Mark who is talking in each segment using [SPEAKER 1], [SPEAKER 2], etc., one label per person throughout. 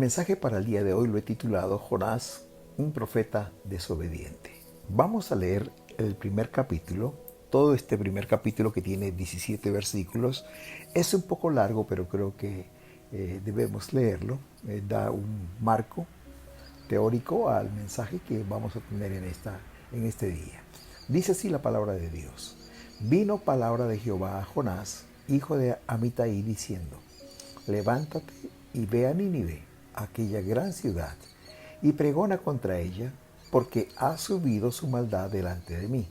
[SPEAKER 1] mensaje para el día de hoy lo he titulado Jonás, un profeta desobediente. Vamos a leer el primer capítulo. Todo este primer capítulo, que tiene 17 versículos, es un poco largo, pero creo que debemos leerlo. Da un marco teórico al mensaje que vamos a tener en este día. Dice así la palabra de Dios. Vino palabra de Jehová a Jonás, hijo de Amitai, diciendo: levántate y ve a Nínive, aquella gran ciudad, y pregona contra ella, porque ha subido su maldad delante de mí.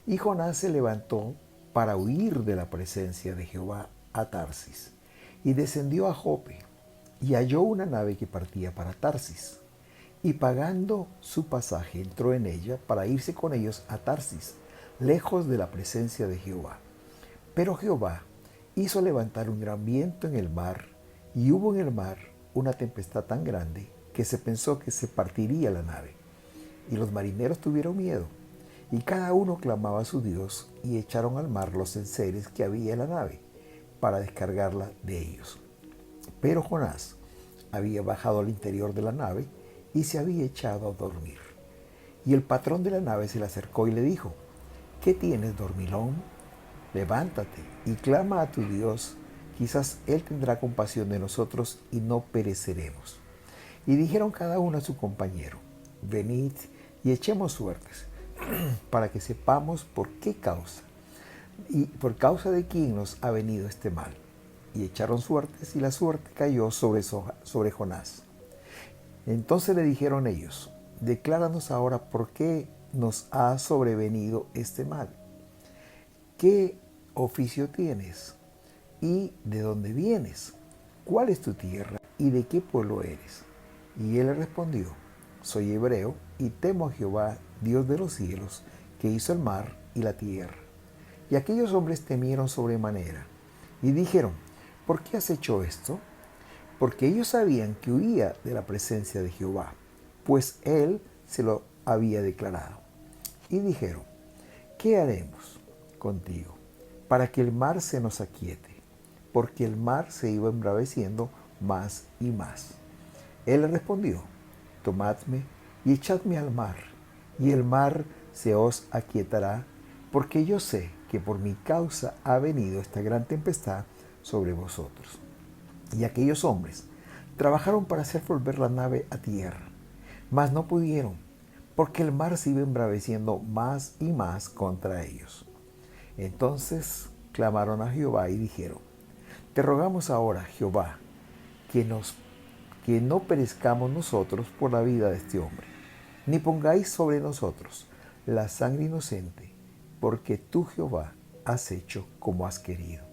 [SPEAKER 1] Y Jonás se levantó para huir de la presencia de Jehová a Tarsis, y descendió a Jope, y halló una nave que partía para Tarsis, y pagando su pasaje entró en ella para irse con ellos a Tarsis, lejos de la presencia de Jehová. Pero Jehová hizo levantar un gran viento en el mar, y hubo en el mar una tempestad tan grande que se pensó que se partiría la nave. Y los marineros tuvieron miedo, y cada uno clamaba a su Dios, y echaron al mar los enseres que había en la nave, para descargarla de ellos. Pero Jonás había bajado al interior de la nave, y se había echado a dormir. Y el patrón de la nave se le acercó y le dijo: ¿qué tienes, dormilón? Levántate y clama a tu Dios, quizás Él tendrá compasión de nosotros y no pereceremos. Y dijeron cada uno a su compañero: venid y echemos suertes, para que sepamos por qué causa, y por causa de quién nos ha venido este mal. Y echaron suertes, y la suerte cayó sobre Jonás. Entonces le dijeron ellos: decláranos ahora por qué nos ha sobrevenido este mal. ¿Qué oficio tienes? ¿Y de dónde vienes? ¿Cuál es tu tierra? ¿Y de qué pueblo eres? Y él le respondió: soy hebreo, y temo a Jehová, Dios de los cielos, que hizo el mar y la tierra. Y aquellos hombres temieron sobremanera, y dijeron: ¿por qué has hecho esto? Porque ellos sabían que huía de la presencia de Jehová, pues él se lo había declarado. Y dijeron: ¿qué haremos contigo para que el mar se nos aquiete? Porque el mar se iba embraveciendo más y más. Él le respondió: tomadme y echadme al mar, y el mar se os aquietará, porque yo sé que por mi causa ha venido esta gran tempestad sobre vosotros. Y aquellos hombres trabajaron para hacer volver la nave a tierra, mas no pudieron, porque el mar se iba embraveciendo más y más contra ellos. Entonces clamaron a Jehová y dijeron: te rogamos ahora, Jehová, que no perezcamos nosotros por la vida de este hombre, ni pongáis sobre nosotros la sangre inocente, porque tú, Jehová, has hecho como has querido.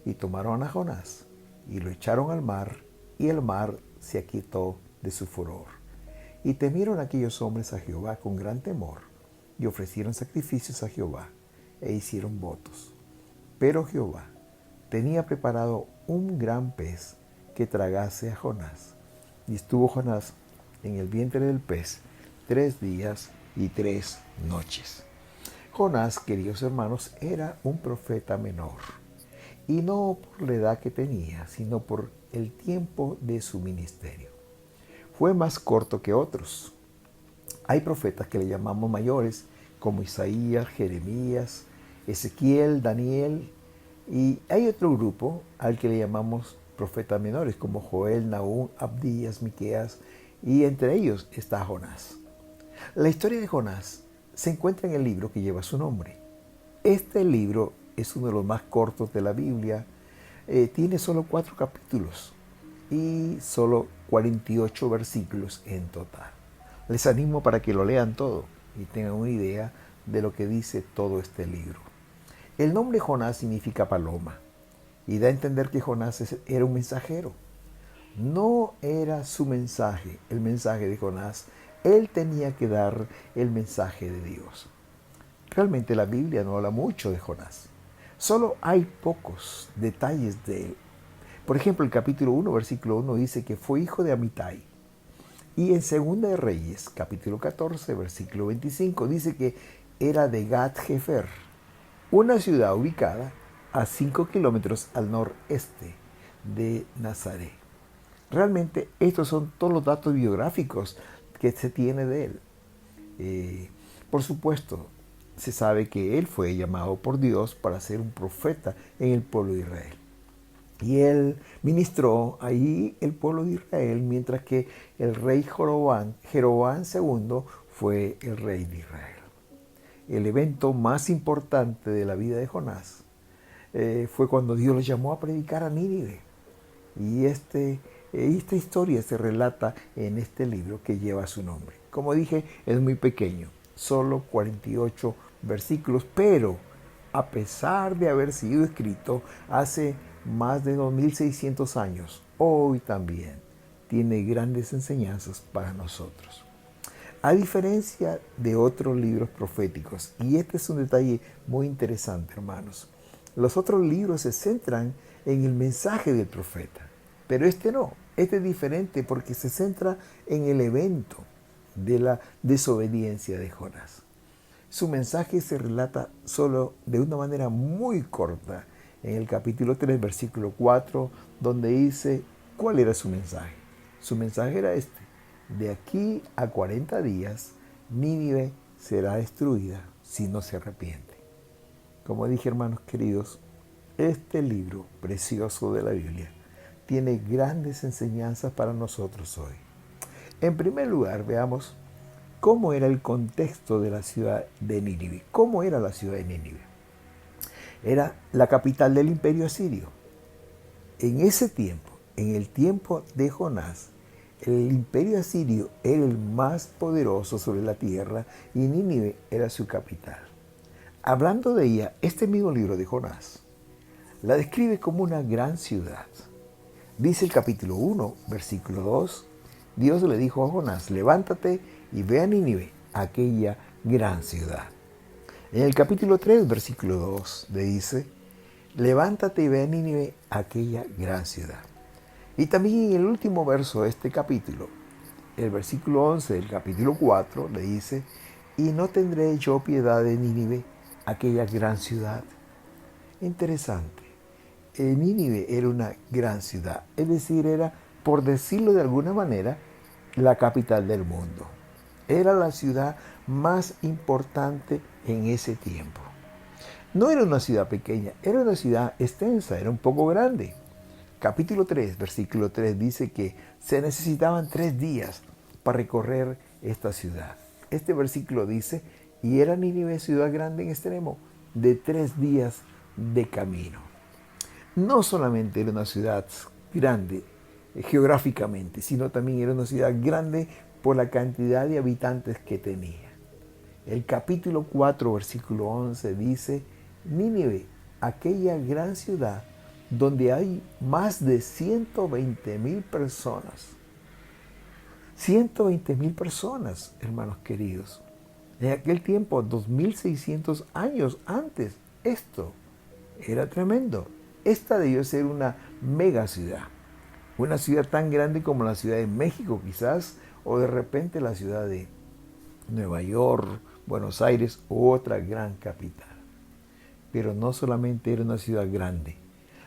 [SPEAKER 1] Y tomaron a Jonás y lo echaron al mar, y el mar se aquietó de su furor. Y temieron aquellos hombres a Jehová con gran temor, y ofrecieron sacrificios a Jehová, e hicieron votos. Pero Jehová tenía preparado un gran pez que tragase a Jonás. Y estuvo Jonás en el vientre del pez 3 días y 3 noches. Jonás, queridos hermanos, era un profeta menor. Y no por la edad que tenía, sino por el tiempo de su ministerio. Fue más corto que otros. Hay profetas que le llamamos mayores, como Isaías, Jeremías, Ezequiel, Daniel, y hay otro grupo al que le llamamos profetas menores, como Joel, Nahum, Abdías, Miqueas, y entre ellos está Jonás. La historia de Jonás se encuentra en el libro que lleva su nombre. Este libro es uno de los más cortos de la Biblia. Tiene solo 4 capítulos y solo 48 versículos en total. Les animo para que lo lean todo y tengan una idea de lo que dice todo este libro. El nombre Jonás significa paloma y da a entender que Jonás era un mensajero. No era su mensaje, el mensaje de Jonás. Él tenía que dar el mensaje de Dios. Realmente la Biblia no habla mucho de Jonás. Solo hay pocos detalles de él. Por ejemplo, el capítulo 1, versículo 1 dice que fue hijo de Amitai. Y en Segunda de Reyes, capítulo 14, versículo 25, dice que era de Gat-Hefer, una ciudad ubicada a 5 kilómetros al noreste de Nazaret. Realmente estos son todos los datos biográficos que se tiene de él. Por supuesto, se sabe que él fue llamado por Dios para ser un profeta en el pueblo de Israel. Y él ministró ahí el pueblo de Israel, mientras que el rey Jeroboam II fue el rey de Israel. El evento más importante de la vida de Jonás fue cuando Dios lo llamó a predicar a Nínive. Y esta historia se relata en este libro que lleva su nombre. Como dije, es muy pequeño, solo 48 versículos, pero a pesar de haber sido escrito hace más de 2600 años, hoy también tiene grandes enseñanzas para nosotros. A diferencia de otros libros proféticos, y este es un detalle muy interesante, hermanos, los otros libros se centran en el mensaje del profeta, pero este no, este es diferente porque se centra en el evento de la desobediencia de Jonás. Su mensaje se relata solo de una manera muy corta en el capítulo 3, versículo 4, donde dice cuál era su mensaje. Su mensaje era este: de aquí a 40 días, Nínive será destruida si no se arrepiente. Como dije, hermanos queridos, este libro precioso de la Biblia tiene grandes enseñanzas para nosotros hoy. En primer lugar, veamos cómo era el contexto de la ciudad de Nínive. ¿Cómo era la ciudad de Nínive? Era la capital del imperio asirio. En ese tiempo, en el tiempo de Jonás, el imperio asirio era el más poderoso sobre la tierra y Nínive era su capital. Hablando de ella, este mismo libro de Jonás la describe como una gran ciudad. Dice el capítulo 1, versículo 2, Dios le dijo a Jonás: levántate y ve a Nínive, aquella gran ciudad. En el capítulo 3, versículo 2, le dice: levántate y ve a Nínive, aquella gran ciudad. Y también en el último verso de este capítulo, el versículo 11 del capítulo 4, le dice: y no tendré yo piedad de Nínive, aquella gran ciudad. Interesante. Nínive era una gran ciudad, es decir, era, por decirlo de alguna manera, la capital del mundo. Era la ciudad más importante en ese tiempo. No era una ciudad pequeña, era una ciudad extensa, era un poco grande. Capítulo 3, versículo 3 dice que se necesitaban 3 días para recorrer esta ciudad. Este versículo dice: y era Nínive ciudad grande en extremo, de 3 días de camino. No solamente era una ciudad grande geográficamente, sino también era una ciudad grande por la cantidad de habitantes que tenía. El capítulo 4, versículo 11 dice: Nínive, aquella gran ciudad donde hay más de 120,000 personas. 120,000 personas, hermanos queridos. En aquel tiempo, 2600 años antes, esto era tremendo. Esta debió ser una mega ciudad. Una ciudad tan grande como la Ciudad de México quizás, o de repente la ciudad de Nueva York, Buenos Aires u otra gran capital. Pero no solamente era una ciudad grande.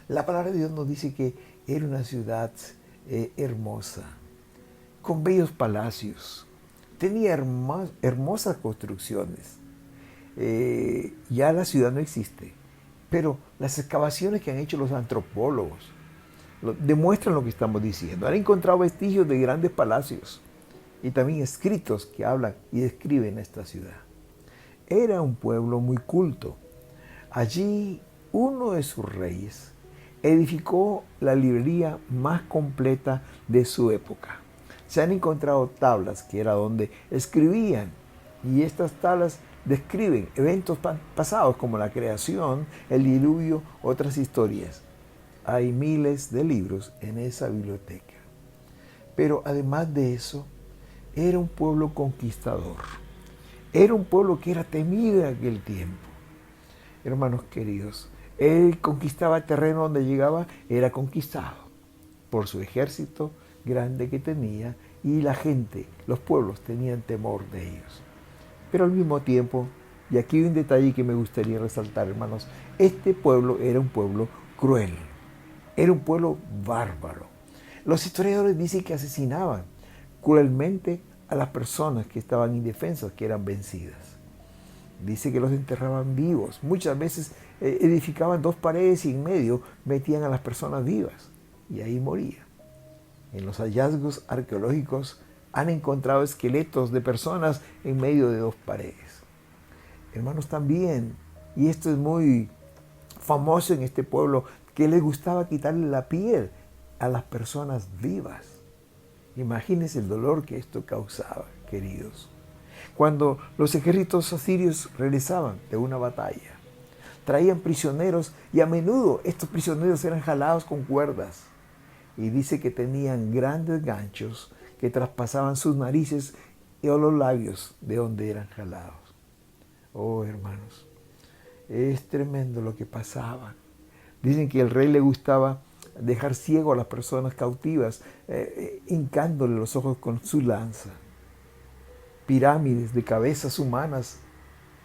[SPEAKER 1] La palabra de Dios nos dice que era una ciudad hermosa, con bellos palacios. Tenía hermosas construcciones. Ya la ciudad no existe, pero las excavaciones que han hecho los antropólogos demuestran lo que estamos diciendo. Han encontrado vestigios de grandes palacios y también escritos que hablan y describen esta ciudad. Era un pueblo muy culto. Allí uno de sus reyes edificó la librería más completa de su época. Se han encontrado tablas que era donde escribían, y estas tablas describen eventos pasados como la creación, el diluvio, otras historias. Hay miles de libros en esa biblioteca. Pero además de eso, era un pueblo conquistador. Era un pueblo que era temido en aquel tiempo. Hermanos queridos, él conquistaba terreno donde llegaba, era conquistado por su ejército grande que tenía, y la gente, los pueblos tenían temor de ellos. Pero al mismo tiempo, y aquí hay un detalle que me gustaría resaltar, hermanos, este pueblo era un pueblo cruel, era un pueblo bárbaro. Los historiadores dicen que asesinaban cruelmente a las personas que estaban indefensas, que eran vencidas. Dice que los enterraban vivos. Muchas veces edificaban dos paredes y en medio metían a las personas vivas y ahí morían. En los hallazgos arqueológicos han encontrado esqueletos de personas en medio de dos paredes. Hermanos, también, y esto es muy famoso en este pueblo, que les gustaba quitarle la piel a las personas vivas. Imagínense el dolor que esto causaba, queridos. Cuando los ejércitos asirios regresaban de una batalla, traían prisioneros y a menudo estos prisioneros eran jalados con cuerdas. Y dice que tenían grandes ganchos que traspasaban sus narices y los labios de donde eran jalados. Oh, hermanos, es tremendo lo que pasaba. Dicen que al rey le gustaba dejar ciego a las personas cautivas, hincándole los ojos con su lanza. Pirámides de cabezas humanas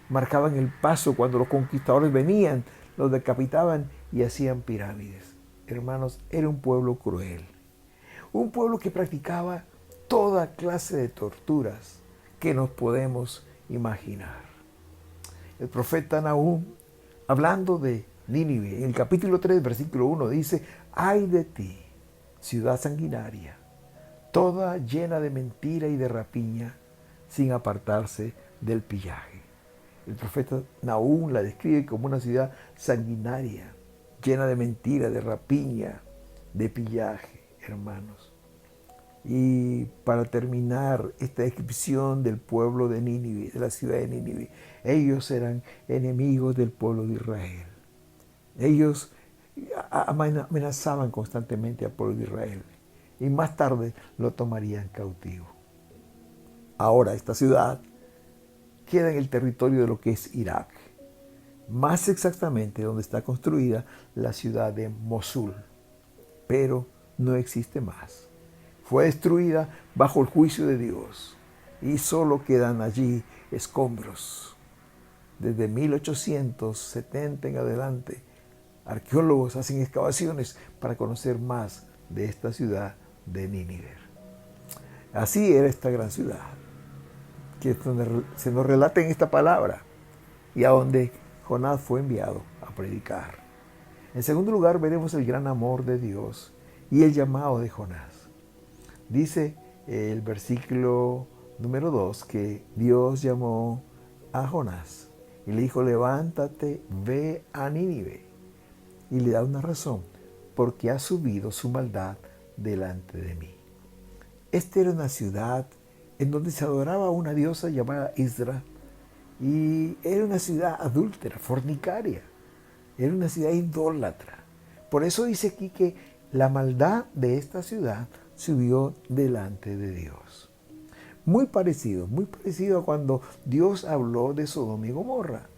[SPEAKER 1] marcaban el paso cuando los conquistadores venían, los decapitaban y hacían pirámides. Hermanos, era un pueblo cruel. Un pueblo que practicaba toda clase de torturas que nos podemos imaginar. El profeta Nahum, hablando de Nínive, en el capítulo 3, versículo 1, dice: «Ay de ti, ciudad sanguinaria, toda llena de mentira y de rapiña, sin apartarse del pillaje». El profeta Nahum la describe como una ciudad sanguinaria, llena de mentira, de rapiña, de pillaje, hermanos. Y para terminar esta descripción del pueblo de Nínive, de la ciudad de Nínive, ellos eran enemigos del pueblo de Israel. Ellos amenazaban constantemente al pueblo de Israel y más tarde lo tomarían cautivo. Ahora esta ciudad queda en el territorio de lo que es Irak, más exactamente donde está construida la ciudad de Mosul, pero no existe más. Fue destruida bajo el juicio de Dios y solo quedan allí escombros. Desde 1870 en adelante, arqueólogos hacen excavaciones para conocer más de esta ciudad de Nínive. Así era esta gran ciudad, que se nos relata en esta palabra y a donde Jonás fue enviado a predicar. En segundo lugar, veremos el gran amor de Dios y el llamado de Jonás. Dice el versículo número 2 que Dios llamó a Jonás y le dijo: «Levántate, ve a Nínive». Y le da una razón: porque ha subido su maldad delante de mí. Esta era una ciudad en donde se adoraba a una diosa llamada Isra, y era una ciudad adúltera, fornicaria, era una ciudad idólatra. Por eso dice aquí que la maldad de esta ciudad subió delante de Dios. Muy parecido a cuando Dios habló de Sodoma y Gomorra.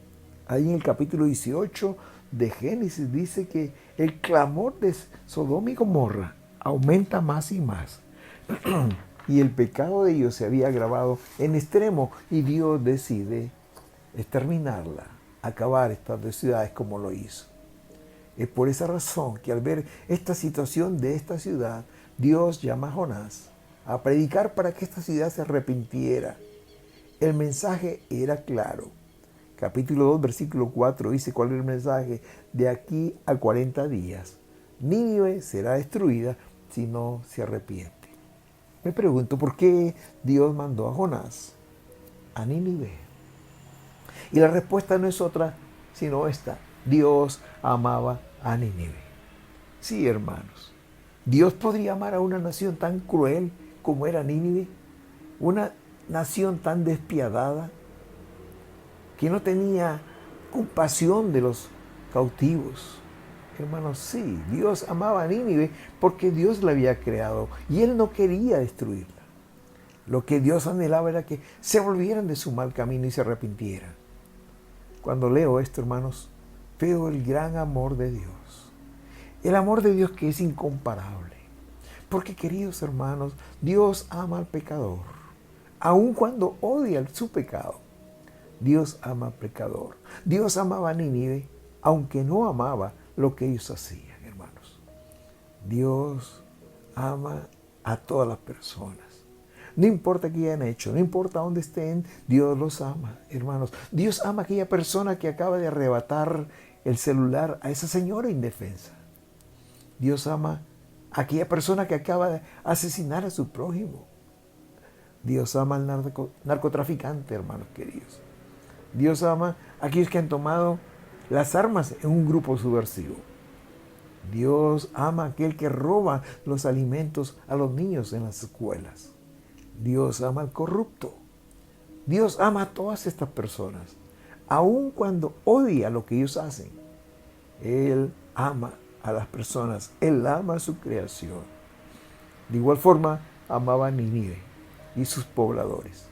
[SPEAKER 1] Ahí en el capítulo 18 de Génesis dice que el clamor de Sodoma y Gomorra aumenta más y más. Y el pecado de ellos se había agravado en extremo y Dios decide exterminarla, acabar estas dos ciudades como lo hizo. Es por esa razón que al ver esta situación de esta ciudad, Dios llama a Jonás a predicar para que esta ciudad se arrepintiera. El mensaje era claro. Capítulo 2, versículo 4 dice cuál es el mensaje: de aquí a 40 días, Nínive será destruida si no se arrepiente. Me pregunto, ¿por qué Dios mandó a Jonás a Nínive? Y la respuesta no es otra sino esta: Dios amaba a Nínive. Sí, hermanos, Dios podría amar a una nación tan cruel como era Nínive, una nación tan despiadada, que no tenía compasión de los cautivos. Hermanos, sí, Dios amaba a Nínive porque Dios la había creado y Él no quería destruirla. Lo que Dios anhelaba era que se volvieran de su mal camino y se arrepintieran. Cuando leo esto, hermanos, veo el gran amor de Dios. El amor de Dios que es incomparable. Porque, queridos hermanos, Dios ama al pecador, aun cuando odia su pecado. Dios ama al pecador. Dios amaba a Nínive, aunque no amaba lo que ellos hacían, hermanos. Dios ama a todas las personas. No importa qué hayan hecho, no importa dónde estén, Dios los ama, hermanos. Dios ama a aquella persona que acaba de arrebatar el celular a esa señora indefensa. Dios ama a aquella persona que acaba de asesinar a su prójimo. Dios ama al narcotraficante, hermanos queridos. Dios ama a aquellos que han tomado las armas en un grupo subversivo. Dios ama a aquel que roba los alimentos a los niños en las escuelas. Dios ama al corrupto. Dios ama a todas estas personas. Aun cuando odia lo que ellos hacen, Él ama a las personas. Él ama a su creación. De igual forma, amaba a Nínive y sus pobladores.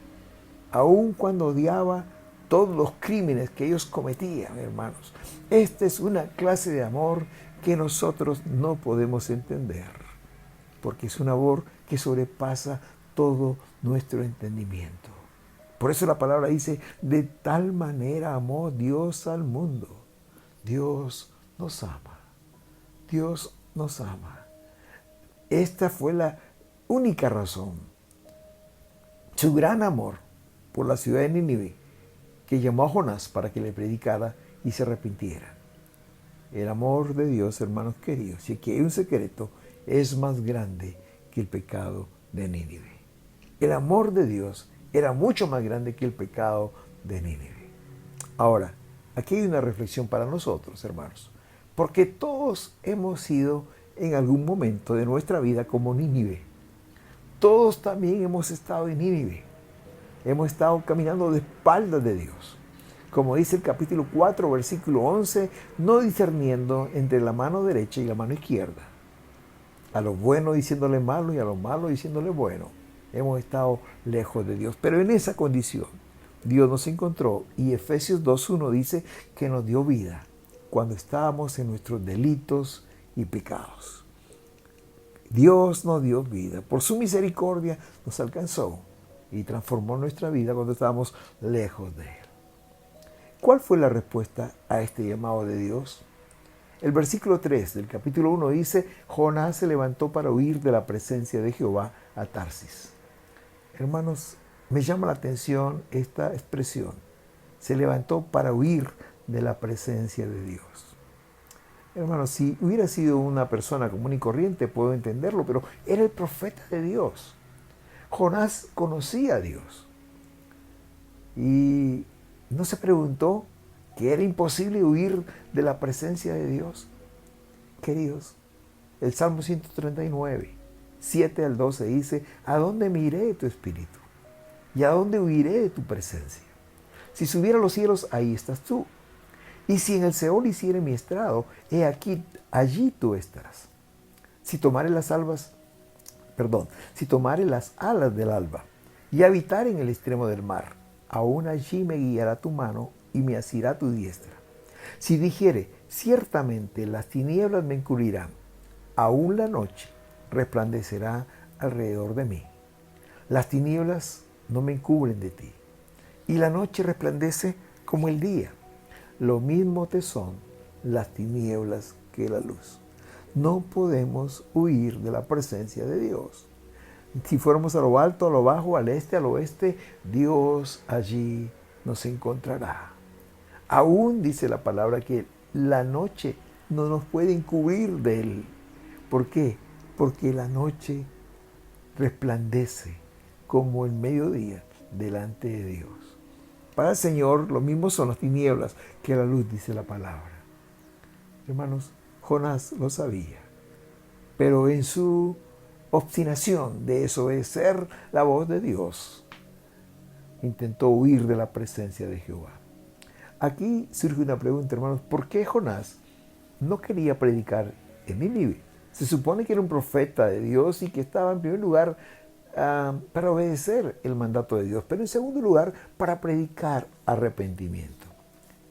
[SPEAKER 1] Aun cuando odiaba todos los crímenes que ellos cometían, hermanos. Esta es una clase de amor que nosotros no podemos entender, porque es un amor que sobrepasa todo nuestro entendimiento. Por eso la palabra dice, de tal manera amó Dios al mundo. Dios nos ama. Dios nos ama. Esta fue la única razón. Su gran amor por la ciudad de Nínive, que llamó a Jonás para que le predicara y se arrepintiera. El amor de Dios, hermanos queridos, y aquí hay un secreto, es más grande que el pecado de Nínive. El amor de Dios era mucho más grande que el pecado de Nínive. Ahora, aquí hay una reflexión para nosotros, hermanos, porque todos hemos sido en algún momento de nuestra vida como Nínive. Todos también hemos estado en Nínive. Hemos estado caminando de espaldas de Dios. Como dice el capítulo 4, versículo 11, no discerniendo entre la mano derecha y la mano izquierda. A lo bueno diciéndole malo y a lo malo diciéndole bueno. Hemos estado lejos de Dios. Pero en esa condición, Dios nos encontró y Efesios 2.1 dice que nos dio vida cuando estábamos en nuestros delitos y pecados. Dios nos dio vida. Por su misericordia nos alcanzó y transformó nuestra vida cuando estábamos lejos de Él. ¿Cuál fue la respuesta a este llamado de Dios? El versículo 3 del capítulo 1 dice, Jonás se levantó para huir de la presencia de Jehová a Tarsis. Hermanos, me llama la atención esta expresión. Se levantó para huir de la presencia de Dios. Hermanos, si hubiera sido una persona común y corriente, puedo entenderlo, pero era el profeta de Dios. Jonás conocía a Dios. Y no se preguntó que era imposible huir de la presencia de Dios. Queridos, el Salmo 139, 7 al 12 dice, ¿a dónde me iré de tu espíritu? ¿Y a dónde huiré de tu presencia? Si subiera a los cielos, ahí estás tú. Y si en el Seol hiciere mi estrado, he aquí, allí tú estarás. Si tomare las alas del alba y habitar en el extremo del mar, aún allí me guiará tu mano y me asirá tu diestra. Si dijere, ciertamente las tinieblas me encubrirán, aún la noche resplandecerá alrededor de mí. Las tinieblas no me encubren de ti, y la noche resplandece como el día. Lo mismo te son las tinieblas que la luz. No podemos huir de la presencia de Dios. Si fuéramos a lo alto, a lo bajo, al este, al oeste, Dios allí nos encontrará. Aún dice la palabra que la noche no nos puede encubrir de Él. ¿Por qué? Porque la noche resplandece como el mediodía delante de Dios. Para el Señor lo mismo son las tinieblas que la luz, dice la palabra. Hermanos, Jonás lo sabía, pero en su obstinación de desobedecer la voz de Dios, intentó huir de la presencia de Jehová. Aquí surge una pregunta, hermanos, ¿por qué Jonás no quería predicar en Nínive? Se supone que era un profeta de Dios y que estaba en primer lugar para obedecer el mandato de Dios, pero en segundo lugar para predicar arrepentimiento.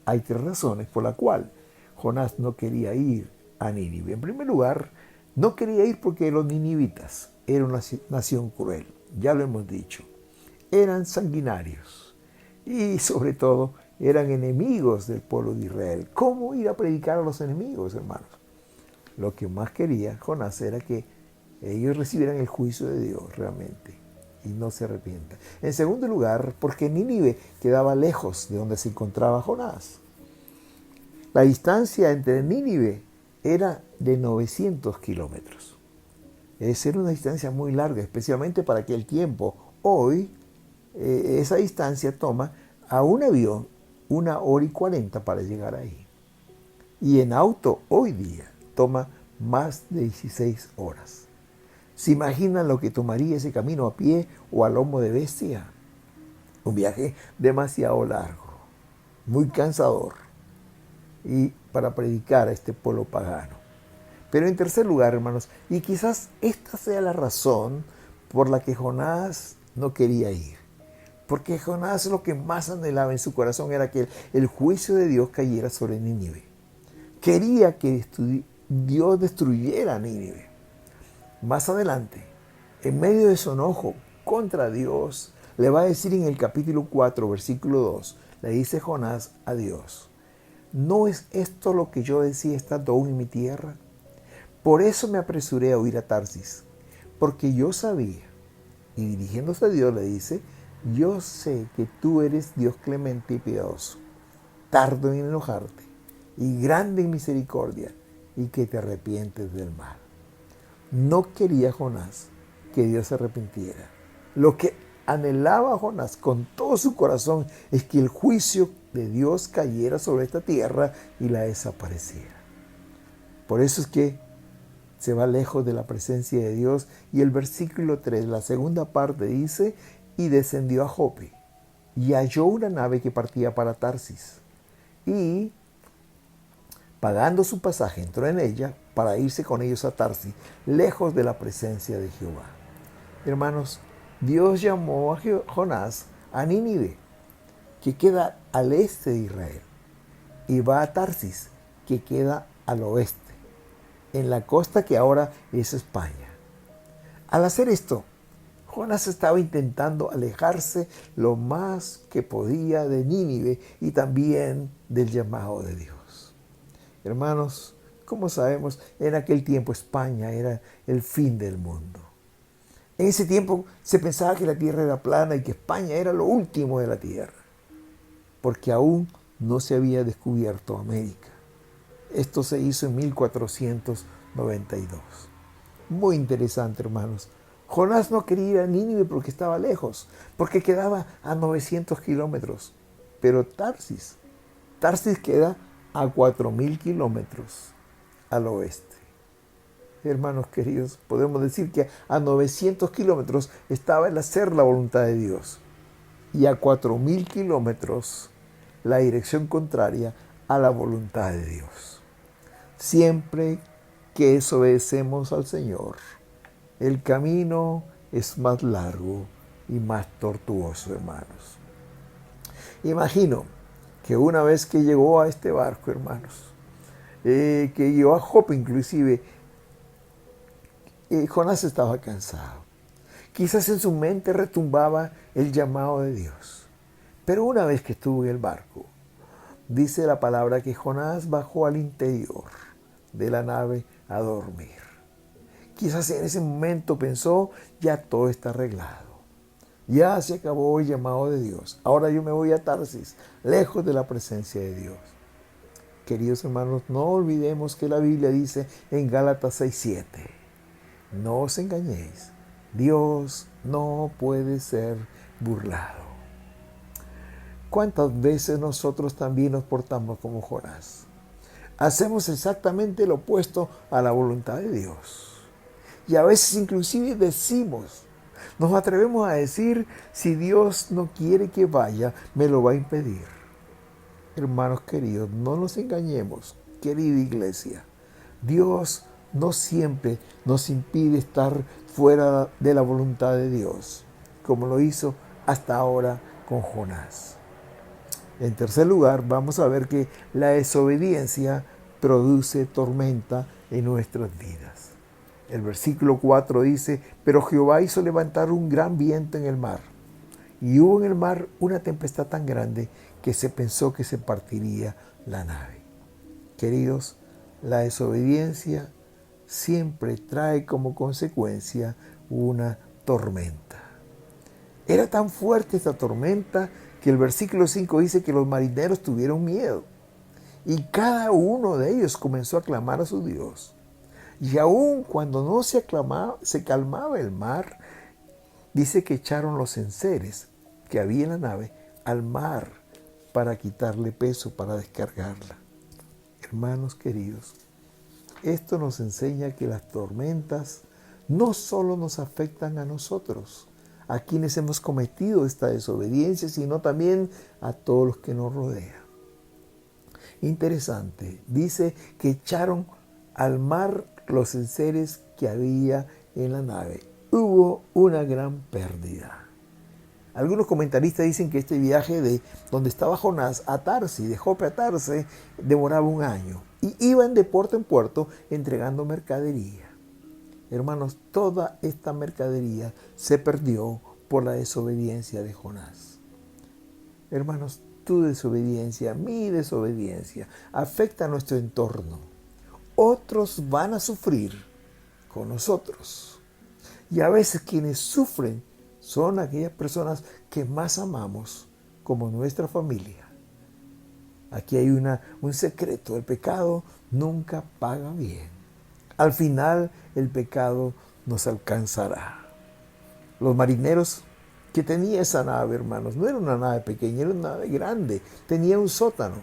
[SPEAKER 1] Hay tres razones por las cuales Jonás no quería ir a Nínive. En primer lugar, no quería ir porque los ninivitas eran una nación cruel, ya lo hemos dicho. Eran sanguinarios y sobre todo eran enemigos del pueblo de Israel. ¿Cómo ir a predicar a los enemigos, hermanos? Lo que más quería Jonás era que ellos recibirán el juicio de Dios realmente y no se arrepientan. En segundo lugar, porque Nínive quedaba lejos de donde se encontraba Jonás. La distancia entre Nínive era de 900 kilómetros. Esa era una distancia muy larga, especialmente para aquel tiempo. Hoy, esa distancia toma a un avión 1 hora y 40 para llegar ahí. Y en auto, hoy día, toma más de 16 horas. ¿Se imaginan lo que tomaría ese camino a pie o a lomo de bestia? Un viaje demasiado largo, muy cansador, y para predicar a este pueblo pagano. Pero en tercer lugar, hermanos, y quizás esta sea la razón por la que Jonás no quería ir. Porque Jonás lo que más anhelaba en su corazón era que el juicio de Dios cayera sobre Nínive. Quería que Dios destruyera a Nínive. Más adelante, en medio de su enojo contra Dios, le va a decir en el capítulo 4, versículo 2, le dice Jonás a Dios: ¿no es esto lo que yo decía estando aún en mi tierra? Por eso me apresuré a huir a Tarsis, porque yo sabía. Y dirigiéndose a Dios le dice: yo sé que tú eres Dios clemente y piadoso, tardo en enojarte y grande en misericordia, y que te arrepientes del mal. No quería Jonás que Dios se arrepintiera. Lo que anhelaba Jonás con todo su corazón es que el juicio de Dios cayera sobre esta tierra y la desapareciera. Por eso es que se va lejos de la presencia de Dios. Y el versículo 3, la segunda parte, dice: y descendió a Jope y halló una nave que partía para Tarsis. Y pagando su pasaje, entró en ella para irse con ellos a Tarsis, lejos de la presencia de Jehová. Hermanos, Dios llamó a Jonás a Nínive, que queda al este de Israel, y va a Tarsis, que queda al oeste, en la costa que ahora es España. Al hacer esto, Jonás estaba intentando alejarse lo más que podía de Nínive y también del llamado de Dios. Hermanos, como sabemos, en aquel tiempo España era el fin del mundo. En ese tiempo se pensaba que la tierra era plana y que España era lo último de la tierra, porque aún no se había descubierto América. Esto se hizo en 1492. Muy interesante, hermanos. Jonás no quería ir a Nínive porque estaba lejos, porque quedaba a 900 kilómetros. Pero Tarsis queda a 4000 kilómetros al oeste. Hermanos queridos, podemos decir que a 900 kilómetros estaba el hacer la voluntad de Dios, y a 4000 kilómetros la dirección contraria a la voluntad de Dios. Siempre que desobedecemos al Señor, el camino es más largo y más tortuoso, hermanos. Imagino que una vez que llegó a este barco, hermanos, que llegó a Jope inclusive, Jonás estaba cansado. Quizás en su mente retumbaba el llamado de Dios. Pero una vez que estuvo en el barco, dice la palabra que Jonás bajó al interior de la nave a dormir. Quizás en ese momento pensó: ya todo está arreglado. Ya se acabó el llamado de Dios. Ahora yo me voy a Tarsis, lejos de la presencia de Dios. Queridos hermanos, no olvidemos que la Biblia dice en Gálatas 6:7: no os engañéis, Dios no puede ser burlado. ¿Cuántas veces nosotros también nos portamos como Jonás? Hacemos exactamente lo opuesto a la voluntad de Dios. Y a veces inclusive nos atrevemos a decir: si Dios no quiere que vaya, me lo va a impedir. Hermanos queridos, no nos engañemos, querida iglesia. Dios no siempre nos impide estar fuera de la voluntad de Dios, como lo hizo hasta ahora con Jonás. En tercer lugar, vamos a ver que la desobediencia produce tormenta en nuestras vidas. El versículo 4 dice: pero Jehová hizo levantar un gran viento en el mar, y hubo en el mar una tempestad tan grande que se pensó que se partiría la nave. Queridos, la desobediencia siempre trae como consecuencia una tormenta. Era tan fuerte esta tormenta que el versículo 5 dice que los marineros tuvieron miedo y cada uno de ellos comenzó a clamar a su Dios. Y aun cuando no se calmaba el mar, dice que echaron los enseres que había en la nave al mar para quitarle peso, para descargarla. Hermanos queridos, esto nos enseña que las tormentas no solo nos afectan a nosotros, a quienes hemos cometido esta desobediencia, sino también a todos los que nos rodean. Interesante, dice que echaron al mar los enseres que había en la nave. Hubo una gran pérdida. Algunos comentaristas dicen que este viaje de donde estaba Jonás a Tarsis, de Jope a Tarsis, demoraba un año. Y iban de puerto en puerto entregando mercadería. Hermanos, toda esta mercadería se perdió por la desobediencia de Jonás. Hermanos, tu desobediencia, mi desobediencia, afecta a nuestro entorno. Otros van a sufrir con nosotros. Y a veces quienes sufren son aquellas personas que más amamos, como nuestra familia. Aquí hay un secreto: el pecado nunca paga bien. Al final el pecado nos alcanzará. Los marineros que tenía esa nave, hermanos, no era una nave pequeña, era una nave grande. Tenía un sótano,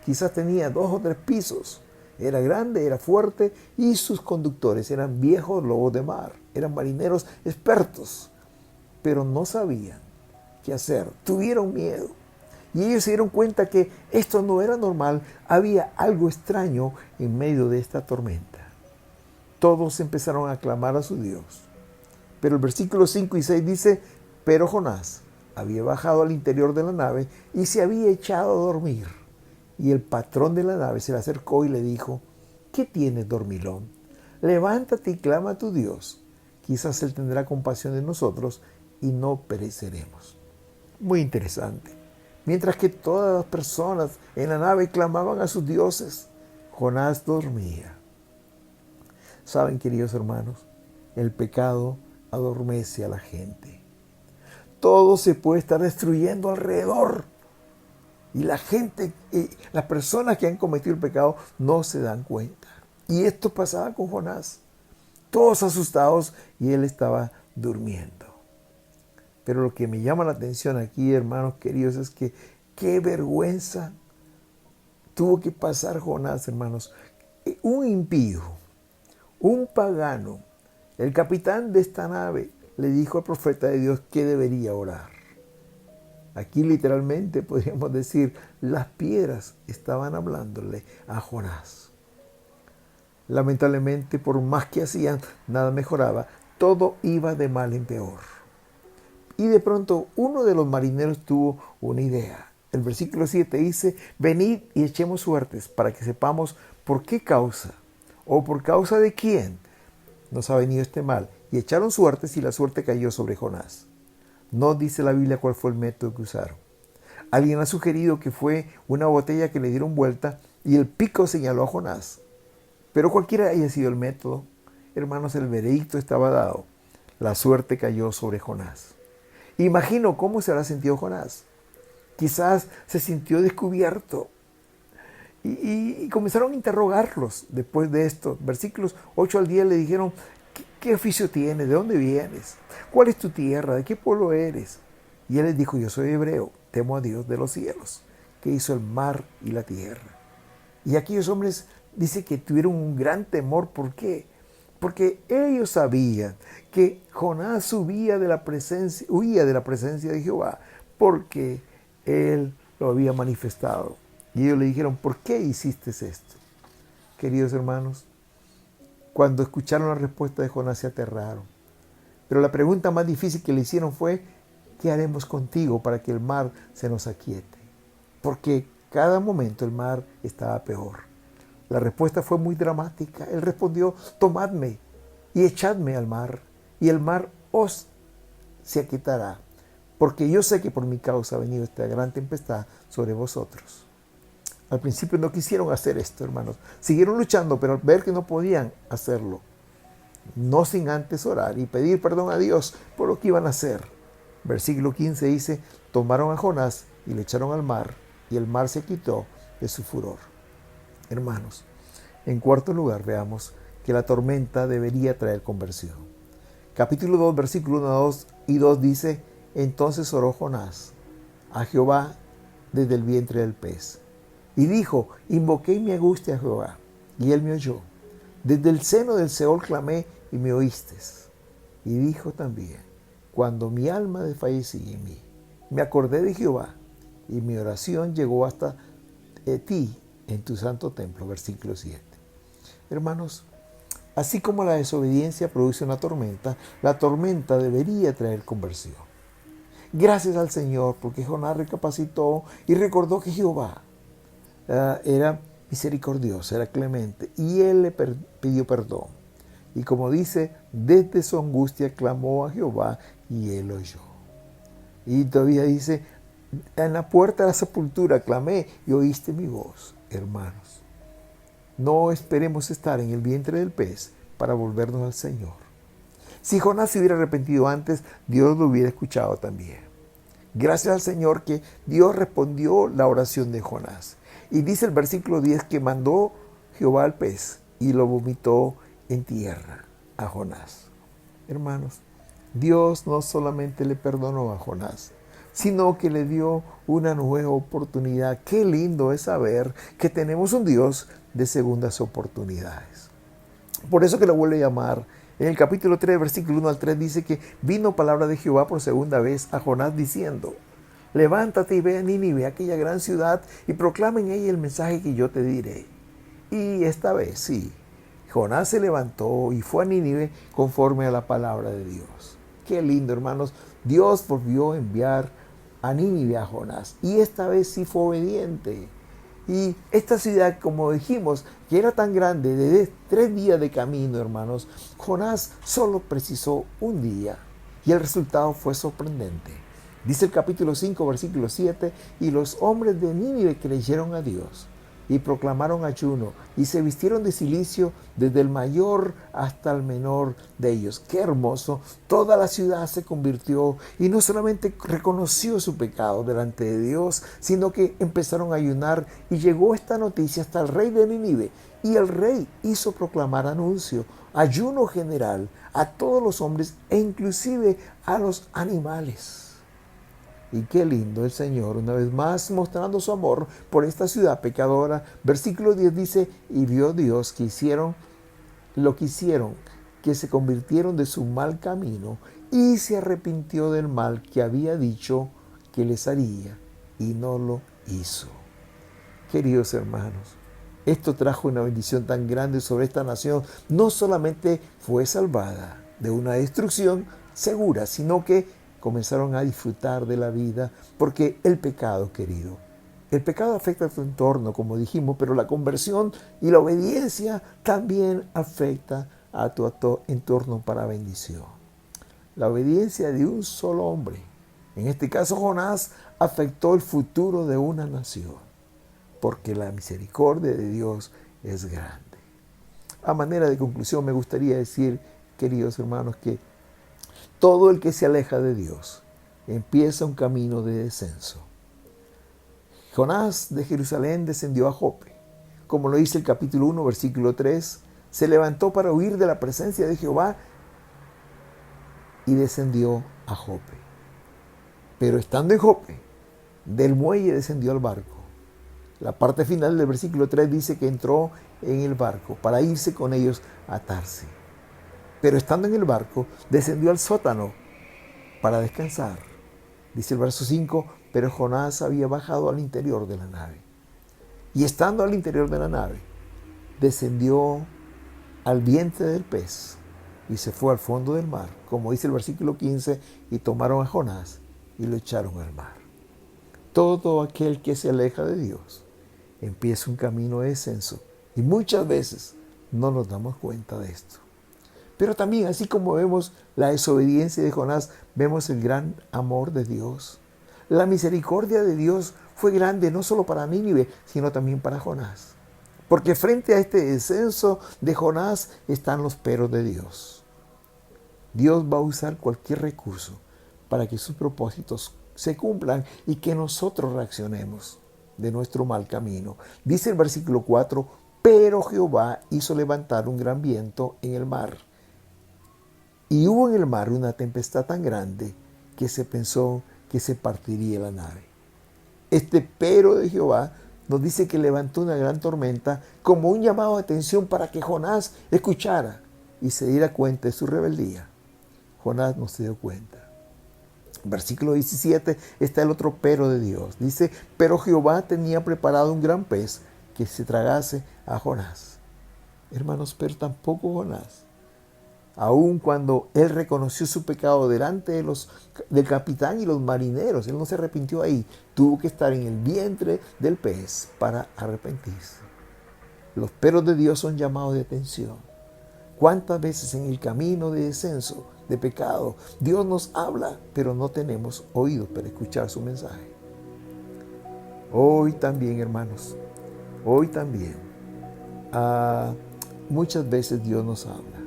[SPEAKER 1] quizás tenía 2 o 3 pisos. Era grande, era fuerte y sus conductores eran viejos lobos de mar. Eran marineros expertos, pero no sabían qué hacer. Tuvieron miedo. Y ellos se dieron cuenta que esto no era normal. Había algo extraño en medio de esta tormenta. Todos empezaron a clamar a su Dios. Pero el versículo 5 y 6 dice: pero Jonás había bajado al interior de la nave y se había echado a dormir. Y el patrón de la nave se le acercó y le dijo: ¿qué tienes, dormilón? Levántate y clama a tu Dios. Quizás Él tendrá compasión de nosotros y no pereceremos. Muy interesante. Mientras que todas las personas en la nave clamaban a sus dioses, Jonás dormía. Saben, queridos hermanos, el pecado adormece a la gente. Todo se puede estar destruyendo alrededor. Y la gente, las personas que han cometido el pecado no se dan cuenta. Y esto pasaba con Jonás. Todos asustados y él estaba durmiendo. Pero lo que me llama la atención aquí, hermanos queridos, es que qué vergüenza tuvo que pasar Jonás, hermanos. Un impío, un pagano, el capitán de esta nave, le dijo al profeta de Dios que debería orar. Aquí literalmente podríamos decir, las piedras estaban hablándole a Jonás. Lamentablemente, por más que hacían, nada mejoraba. Todo iba de mal en peor. Y de pronto uno de los marineros tuvo una idea. El versículo 7 dice: venid y echemos suertes para que sepamos por qué causa o por causa de quién nos ha venido este mal. Y echaron suertes y la suerte cayó sobre Jonás. No dice la Biblia cuál fue el método que usaron. Alguien ha sugerido que fue una botella que le dieron vuelta y el pico señaló a Jonás. Pero cualquiera haya sido el método, hermanos, el veredicto estaba dado. La suerte cayó sobre Jonás. Imagino cómo se habrá sentido Jonás. Quizás se sintió descubierto. Y comenzaron a interrogarlos después de esto. Versículos 8 al 10 le dijeron: ¿qué oficio tienes? ¿De dónde vienes? ¿Cuál es tu tierra? ¿De qué pueblo eres? Y él les dijo: yo soy hebreo, temo a Dios de los cielos, que hizo el mar y la tierra. Y aquellos hombres dice que tuvieron un gran temor. ¿Por qué? Porque ellos sabían que Jonás huía de la presencia de Jehová, porque él lo había manifestado. Y ellos le dijeron: ¿por qué hiciste esto? Queridos hermanos, cuando escucharon la respuesta de Jonás se aterraron. Pero la pregunta más difícil que le hicieron fue: ¿qué haremos contigo para que el mar se nos aquiete? Porque cada momento el mar estaba peor. La respuesta fue muy dramática. Él respondió: tomadme y echadme al mar, y el mar os se aquietará, porque yo sé que por mi causa ha venido esta gran tempestad sobre vosotros. Al principio no quisieron hacer esto, hermanos. Siguieron luchando, pero al ver que no podían hacerlo, no sin antes orar y pedir perdón a Dios por lo que iban a hacer. Versículo 15 dice, tomaron a Jonás y le echaron al mar, y el mar se quitó de su furor. Hermanos, en cuarto lugar veamos que la tormenta debería traer conversión. Capítulo 2, versículo 1, 2 y 2 dice, entonces oró Jonás a Jehová desde el vientre del pez. Y dijo, invoqué mi angustia a Jehová, y él me oyó. Desde el seno del Seol clamé, y me oíste. Y dijo también, cuando mi alma desfallecía en mí, me acordé de Jehová, y mi oración llegó hasta ti en tu santo templo. Versículo 7. Hermanos, así como la desobediencia produce una tormenta, la tormenta debería traer conversión. Gracias al Señor, porque Jonás recapacitó y recordó que Jehová era misericordioso, era clemente, y él le pidió perdón. Y como dice, desde su angustia clamó a Jehová y él oyó. Y todavía dice, en la puerta de la sepultura clamé y oíste mi voz. Hermanos, no esperemos estar en el vientre del pez para volvernos al Señor. Si Jonás se hubiera arrepentido antes, Dios lo hubiera escuchado también. Gracias al Señor que Dios respondió la oración de Jonás. Y dice el versículo 10 que mandó Jehová al pez y lo vomitó en tierra a Jonás. Hermanos, Dios no solamente le perdonó a Jonás, sino que le dio una nueva oportunidad. Qué lindo es saber que tenemos un Dios de segundas oportunidades. Por eso que lo vuelve a llamar. En el capítulo 3, versículo 1 al 3 dice que vino palabra de Jehová por segunda vez a Jonás diciendo, levántate y ve a Nínive, aquella gran ciudad, y proclama en ella el mensaje que yo te diré. Y esta vez sí, Jonás se levantó y fue a Nínive conforme a la palabra de Dios. Qué lindo, hermanos. Dios volvió a enviar a Nínive a Jonás, y esta vez sí fue obediente. Y esta ciudad, como dijimos, que era tan grande, de 3 días de camino, hermanos, Jonás solo precisó un día y el resultado fue sorprendente. Dice el capítulo 5, versículo 7, y los hombres de Nínive creyeron a Dios y proclamaron ayuno y se vistieron de cilicio desde el mayor hasta el menor de ellos. ¡Qué hermoso! Toda la ciudad se convirtió y no solamente reconoció su pecado delante de Dios, sino que empezaron a ayunar y llegó esta noticia hasta el rey de Nínive. Y el rey hizo proclamar anuncio, ayuno general a todos los hombres e inclusive a los animales. Y qué lindo el Señor, una vez más mostrando su amor por esta ciudad pecadora. Versículo 10 dice, y vio Dios que hicieron lo que hicieron, que se convirtieron de su mal camino y se arrepintió del mal que había dicho que les haría y no lo hizo. Queridos hermanos, esto trajo una bendición tan grande sobre esta nación. No solamente fue salvada de una destrucción segura, sino que comenzaron a disfrutar de la vida, porque el pecado, querido, el pecado afecta a tu entorno, como dijimos, pero la conversión y la obediencia también afecta a tu entorno para bendición. La obediencia de un solo hombre, en este caso Jonás, afectó el futuro de una nación, porque la misericordia de Dios es grande. A manera de conclusión, me gustaría decir, queridos hermanos, que todo el que se aleja de Dios empieza un camino de descenso. Jonás de Jerusalén descendió a Jope. Como lo dice el capítulo 1, versículo 3, se levantó para huir de la presencia de Jehová y descendió a Jope. Pero estando en Jope, del muelle descendió al barco. La parte final del versículo 3 dice que entró en el barco para irse con ellos a Tarsis. Pero estando en el barco, descendió al sótano para descansar. Dice el verso 5, pero Jonás había bajado al interior de la nave. Y estando al interior de la nave, descendió al vientre del pez y se fue al fondo del mar, como dice el versículo 15, y tomaron a Jonás y lo echaron al mar. Todo aquel que se aleja de Dios empieza un camino de descenso y muchas veces no nos damos cuenta de esto. Pero también, así como vemos la desobediencia de Jonás, vemos el gran amor de Dios. La misericordia de Dios fue grande no solo para Nínive, sino también para Jonás. Porque frente a este descenso de Jonás están los peros de Dios. Dios va a usar cualquier recurso para que sus propósitos se cumplan y que nosotros reaccionemos de nuestro mal camino. Dice el versículo 4, pero Jehová hizo levantar un gran viento en el mar. Y hubo en el mar una tempestad tan grande que se pensó que se partiría la nave. Este pero de Jehová nos dice que levantó una gran tormenta como un llamado de atención para que Jonás escuchara y se diera cuenta de su rebeldía. Jonás no se dio cuenta. Versículo 17 está el otro pero de Dios. Dice, pero Jehová tenía preparado un gran pez que se tragase a Jonás. Hermanos, pero tampoco Jonás, aun cuando él reconoció su pecado delante del capitán y los marineros, él no se arrepintió ahí, tuvo que estar en el vientre del pez para arrepentirse. Los peros de Dios son llamados de atención. ¿Cuántas veces en el camino de descenso, de pecado, Dios nos habla, pero no tenemos oídos para escuchar su mensaje? Hoy también, hermanos, hoy también, muchas veces Dios nos habla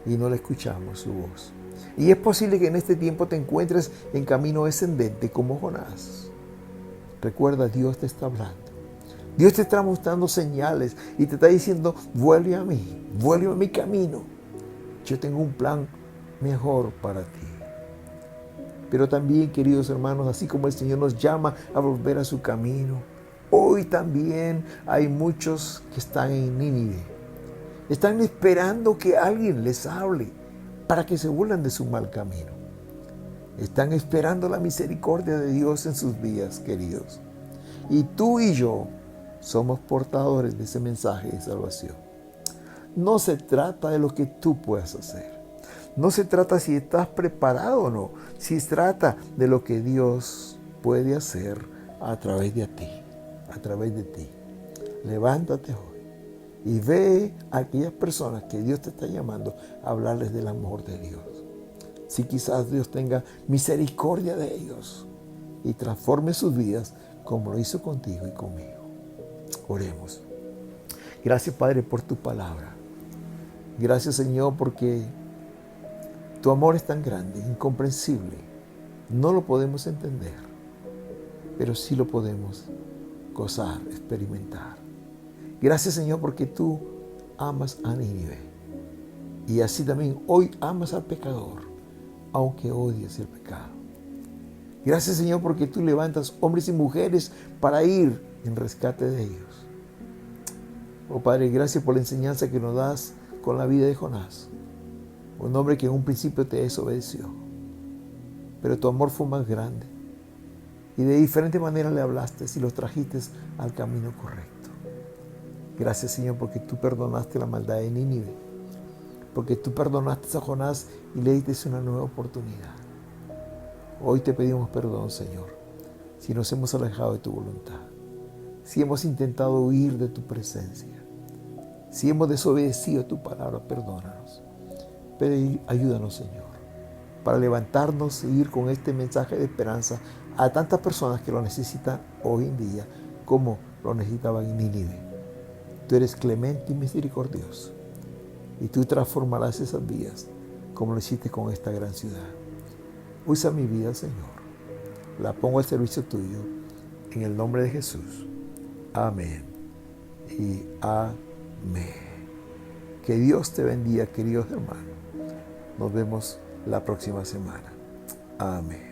[SPEAKER 1] y no le escuchamos su voz. Y es posible que en este tiempo te encuentres en camino descendente como Jonás. Recuerda, Dios te está hablando. Dios te está mostrando señales y te está diciendo, vuelve a mí, vuelve a mi camino. Yo tengo un plan mejor para ti. Pero también, queridos hermanos, así como el Señor nos llama a volver a su camino, hoy también hay muchos que están en Nínive. Están esperando que alguien les hable para que se vuelvan de su mal camino. Están esperando la misericordia de Dios en sus vidas, queridos. Y tú y yo somos portadores de ese mensaje de salvación. No se trata de lo que tú puedas hacer. No se trata si estás preparado o no. Se trata de lo que Dios puede hacer a través de ti. A través de ti. Levántate hoy y ve a aquellas personas que Dios te está llamando a hablarles del amor de Dios. Si quizás Dios tenga misericordia de ellos y transforme sus vidas como lo hizo contigo y conmigo. Oremos. Gracias, Padre, por tu palabra. Gracias, Señor, porque tu amor es tan grande, incomprensible. No lo podemos entender, pero sí lo podemos gozar, experimentar. Gracias, Señor, porque tú amas a Nínive. Y así también hoy amas al pecador, aunque odies el pecado. Gracias, Señor, porque tú levantas hombres y mujeres para ir en rescate de ellos. Oh Padre, gracias por la enseñanza que nos das con la vida de Jonás, un hombre que en un principio te desobedeció, pero tu amor fue más grande y de diferente manera le hablaste y los trajiste al camino correcto. Gracias, Señor, porque tú perdonaste la maldad de Nínive, porque tú perdonaste a Jonás y le diste una nueva oportunidad. Hoy te pedimos perdón, Señor, si nos hemos alejado de tu voluntad, si hemos intentado huir de tu presencia, si hemos desobedecido tu palabra, perdónanos. Pero ayúdanos, Señor, para levantarnos y ir con este mensaje de esperanza a tantas personas que lo necesitan hoy en día como lo necesitaban en Nínive. Tú eres clemente y misericordioso y tú transformarás esas vidas como lo hiciste con esta gran ciudad. Usa mi vida, Señor. La pongo al servicio tuyo en el nombre de Jesús. Amén y amén. Que Dios te bendiga, queridos hermanos. Nos vemos la próxima semana. Amén.